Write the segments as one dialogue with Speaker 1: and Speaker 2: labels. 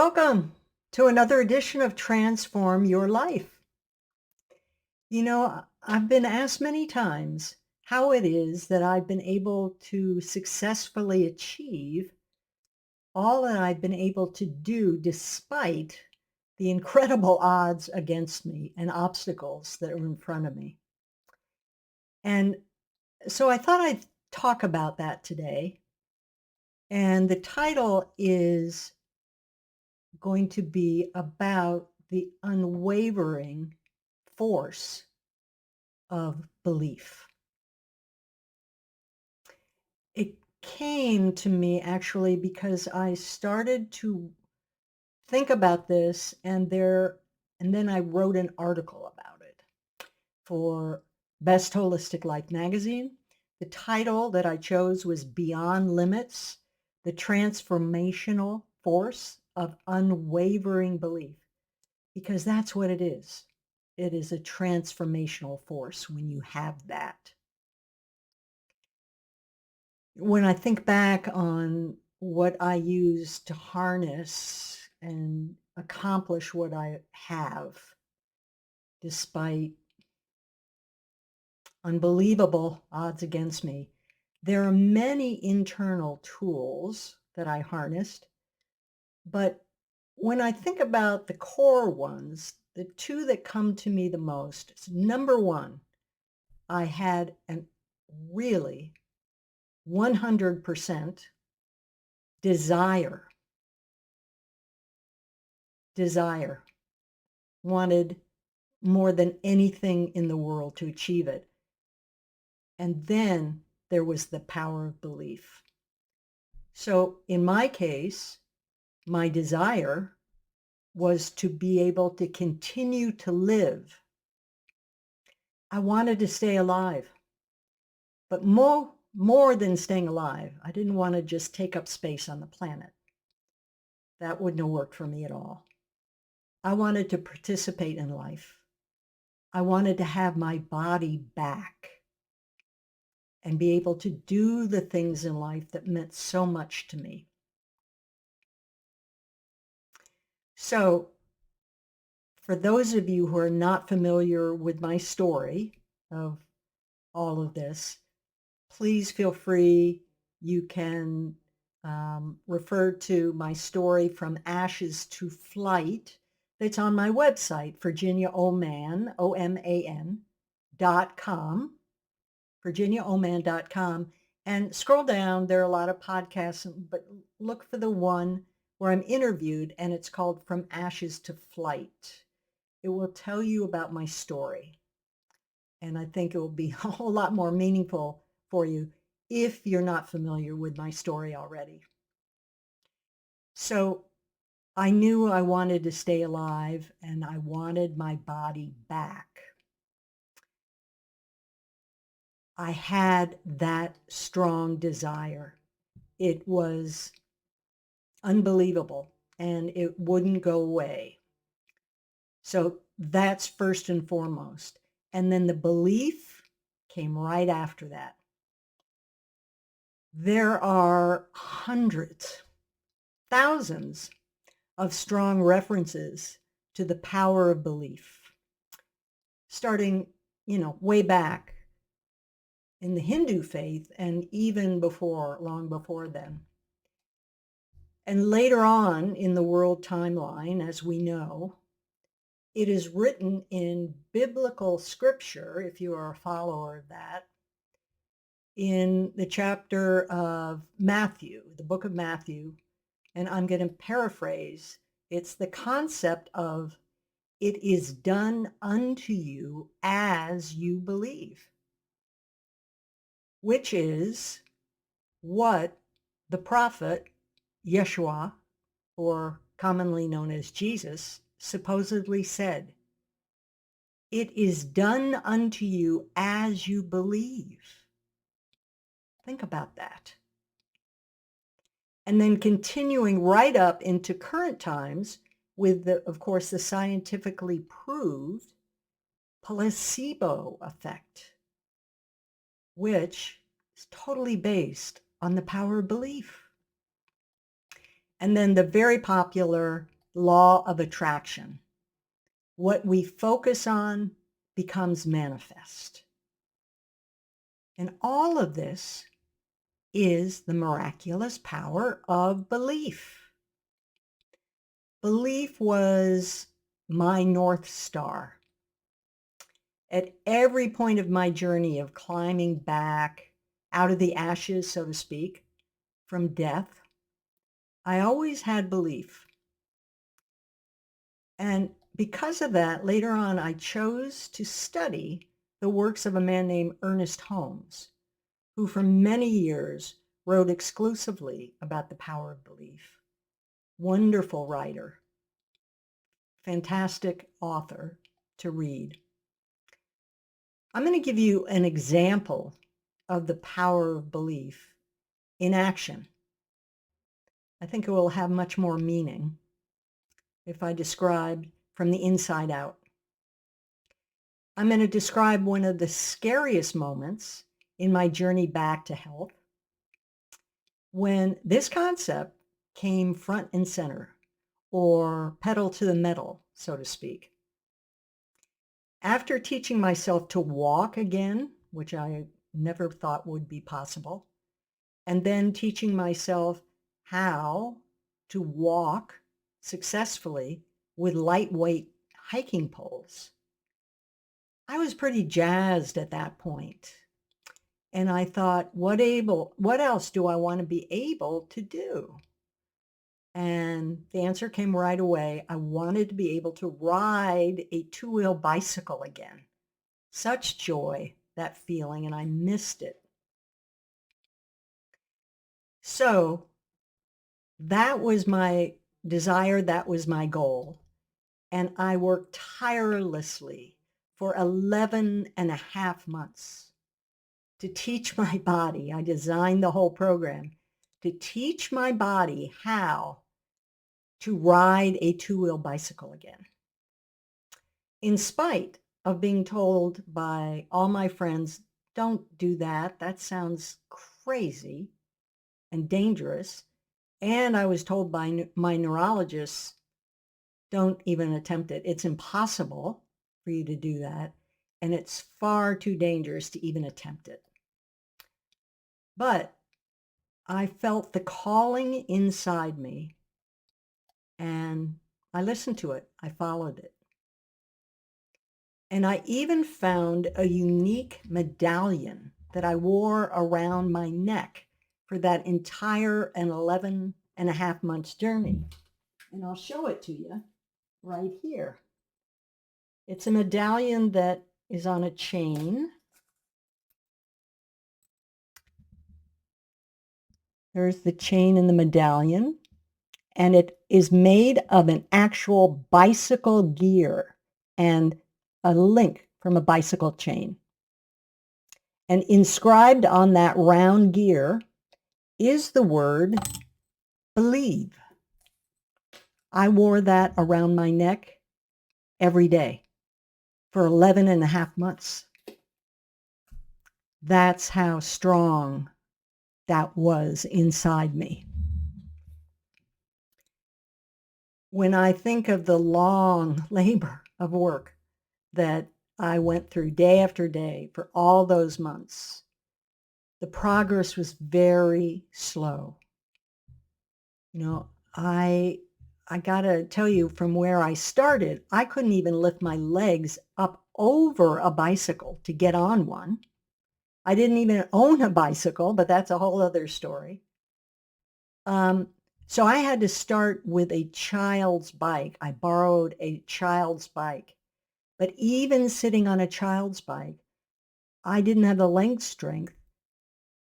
Speaker 1: Welcome to another edition of Transform Your Life. I've been asked many times how it is that I've been able to successfully achieve all that I've been able to do despite the incredible odds against me and obstacles that are in front of me. And so I thought I'd talk about that today. And the title is going to be about the unwavering force of belief. It came to me actually because I started to think about this and then I wrote an article about it for Best Holistic Life magazine. The title that I chose was Beyond Limits: The Transformational Force of Unwavering Belief, because that's what it is. It is a transformational force when you have that. When I think back on what I use to harness and accomplish what I have, despite unbelievable odds against me, there are many internal tools that I harnessed. But when I think about the core ones, the two that come to me the most, number one, I had an really 100% desire, wanted more than anything in the world to achieve it. And then there was the power of belief. So in my case, my desire was to be able to continue to live. I wanted to stay alive, but more than staying alive, I didn't want to just take up space on the planet. That wouldn't have worked for me at all. I wanted to participate in life. I wanted to have my body back and be able to do the things in life that meant so much to me. So, for those of you who are not familiar with my story of all of this, please feel free. You can refer to my story From Ashes to Flight that's on my website, virginiaoman, OMAN.com, virginiaoman.com. And scroll down, there are a lot of podcasts, but look for the one where I'm interviewed, and it's called From Ashes to Flight. It will tell you about my story. And I think it will be a whole lot more meaningful for you if you're not familiar with my story already. So I knew I wanted to stay alive and I wanted my body back. I had that strong desire. It was unbelievable and it wouldn't go away. So that's first and foremost. And then the belief came right after that. There are hundreds, thousands of strong references to the power of belief, starting, way back in the Hindu faith and even before, long before then. And later on in the world timeline, as we know, it is written in biblical scripture, if you are a follower of that, in the chapter of Matthew, the book of Matthew, and I'm going to paraphrase. It's the concept of it is done unto you as you believe, which is what the prophet Yeshua, or commonly known as Jesus, supposedly said. It is done unto you as you believe. Think about that. And then continuing right up into current times with, of course, the scientifically proved placebo effect, which is totally based on the power of belief. And then the very popular law of attraction. What we focus on becomes manifest. And all of this is the miraculous power of belief. Belief was my North Star. At every point of my journey of climbing back out of the ashes, so to speak, from death, I always had belief. And because of that, later on, I chose to study the works of a man named Ernest Holmes, who for many years wrote exclusively about the power of belief. Wonderful writer, fantastic author to read. I'm going to give you an example of the power of belief in action. I think it will have much more meaning if I describe from the inside out. I'm going to describe one of the scariest moments in my journey back to health when this concept came front and center, or pedal to the metal, so to speak. After teaching myself to walk again, which I never thought would be possible, and then teaching myself how to walk successfully with lightweight hiking poles, I was pretty jazzed at that point. And I thought, what else do I want to be able to do? And the answer came right away. I wanted to be able to ride a two-wheel bicycle again. Such joy, that feeling, and I missed it. So that was my desire, that was my goal. And I worked tirelessly for 11 and a half months to teach my body. I designed the whole program to teach my body how to ride a two-wheel bicycle again. In spite of being told by all my friends, don't do that. That sounds crazy and dangerous. And I was told by my neurologists, don't even attempt it. It's impossible for you to do that. And it's far too dangerous to even attempt it. But I felt the calling inside me and I listened to it. I followed it. And I even found a unique medallion that I wore around my neck for that entire 11 and a half months journey. And I'll show it to you right here. It's a medallion that is on a chain. There's the chain in the medallion. And it is made of an actual bicycle gear and a link from a bicycle chain. And inscribed on that round gear is the word believe. I wore that around my neck every day for 11 and a half months. That's how strong that was inside me. When I think of the long labor of work that I went through day after day for all those months, the progress was very slow. You know, I gotta tell you, from where I started, I couldn't even lift my legs up over a bicycle to get on one. I didn't even own a bicycle, but that's a whole other story. So I had to start with a child's bike. I borrowed a child's bike. But even sitting on a child's bike, I didn't have the leg strength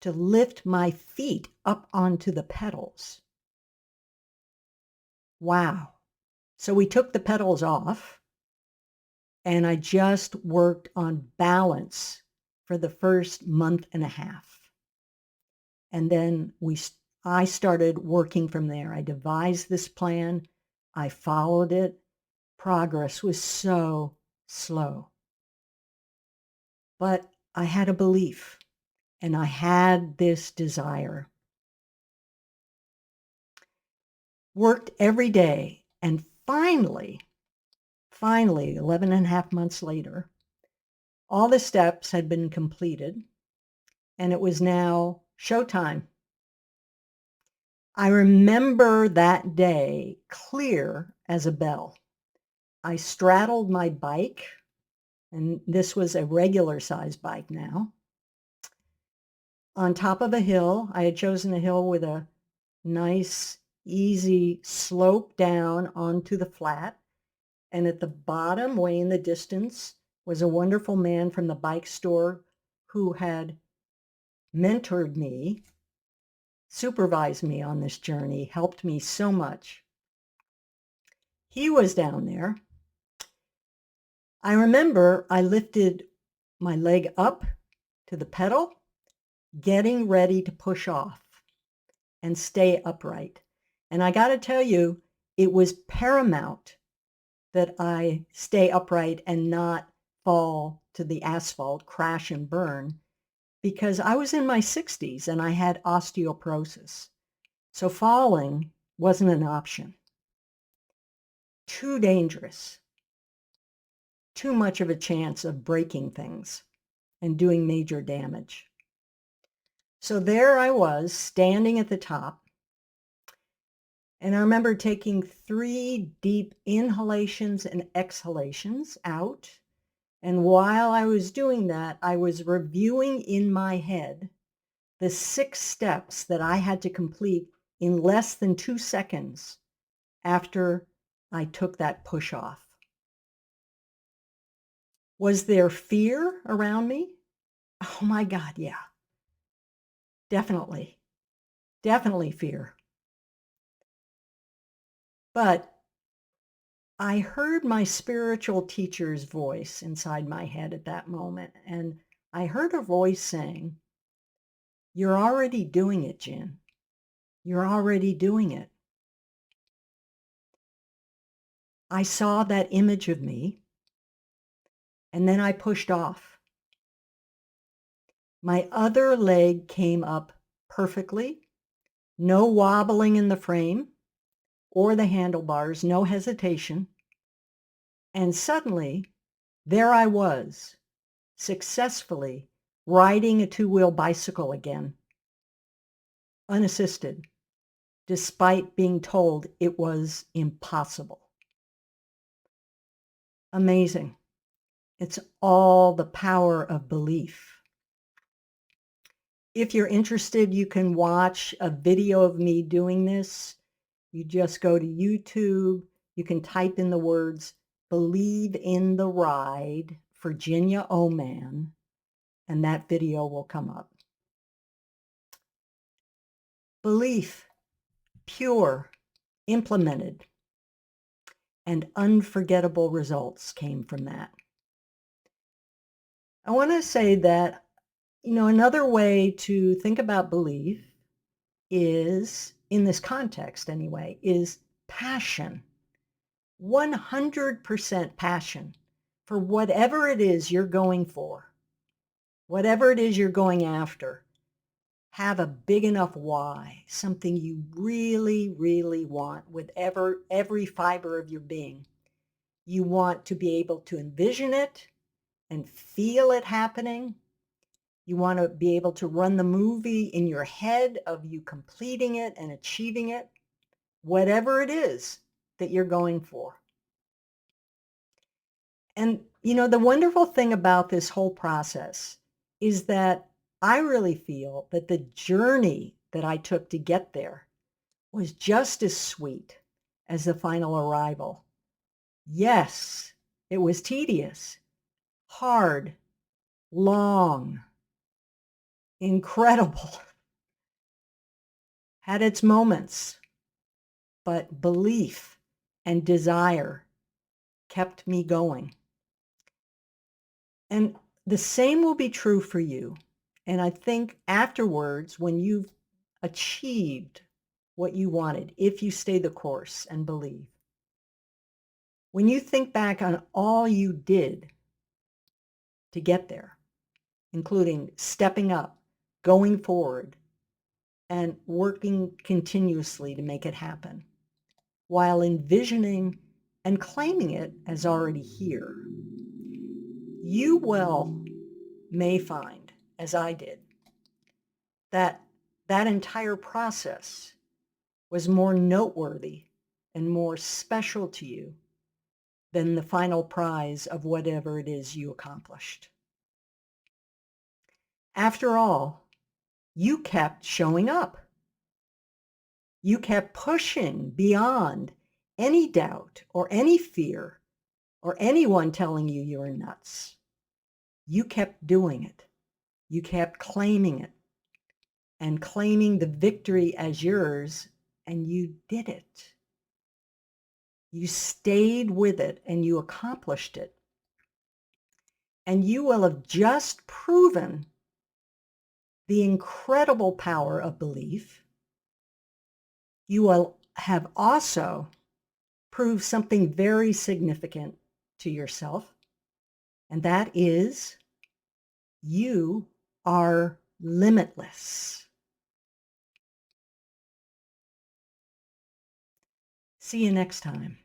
Speaker 1: to lift my feet up onto the pedals. Wow. So we took the pedals off and I just worked on balance for the first month and a half. And then I started working from there. I devised this plan. I followed it. Progress was so slow. But I had a belief and I had this desire. Worked every day, and finally, 11 and a half months later, all the steps had been completed, and it was now showtime. I remember that day clear as a bell. I straddled my bike, and this was a regular size bike now, on top of a hill. I had chosen a hill with a nice, easy slope down onto the flat. And at the bottom, way in the distance, was a wonderful man from the bike store who had mentored me, supervised me on this journey, helped me so much. He was down there. I remember I lifted my leg up to the pedal, getting ready to push off and stay upright. And I got to tell you, it was paramount that I stay upright and not fall to the asphalt, crash and burn, because I was in my 60s and I had osteoporosis. So falling wasn't an option. Too dangerous. Too much of a chance of breaking things and doing major damage. So there I was, standing at the top, and I remember taking 3 deep inhalations and exhalations out. And while I was doing that, I was reviewing in my head the 6 steps that I had to complete in less than 2 seconds after I took that push off. Was there fear around me? Oh my God, yeah. Definitely. Definitely fear. But I heard my spiritual teacher's voice inside my head at that moment, and I heard a voice saying, "You're already doing it, Jen. You're already doing it." I saw that image of me, and then I pushed off. My other leg came up perfectly, no wobbling in the frame or the handlebars, no hesitation. And suddenly, there I was, successfully riding a 2-wheel bicycle again, unassisted, despite being told it was impossible. Amazing. It's all the power of belief. If you're interested, you can watch a video of me doing this. You just go to YouTube. You can type in the words, "Believe in the Ride," Virginia Oman, and that video will come up. Belief, pure, implemented, and unforgettable results came from that. I want to say that, another way to think about belief is, in this context anyway, is passion. 100% passion for whatever it is you're going for, whatever it is you're going after. Have a big enough why, something you really, really want with every fiber of your being. You want to be able to envision it and feel it happening. You want to be able to run the movie in your head of you completing it and achieving it, whatever it is that you're going for. And, the wonderful thing about this whole process is that I really feel that the journey that I took to get there was just as sweet as the final arrival. Yes, it was tedious, hard, long, incredible, had its moments, but belief and desire kept me going. And the same will be true for you. And I think afterwards, when you've achieved what you wanted, if you stay the course and believe, when you think back on all you did to get there, including stepping up, going forward, and working continuously to make it happen, while envisioning and claiming it as already here, you may find, as I did, that that entire process was more noteworthy and more special to you than the final prize of whatever it is you accomplished. After all, you kept showing up. You kept pushing beyond any doubt or any fear or anyone telling you you were nuts. You kept doing it. You kept claiming it and claiming the victory as yours, and you did it. You stayed with it and you accomplished it. And you will have just proven the incredible power of belief. You will have also proved something very significant to yourself, and that is you are limitless. See you next time.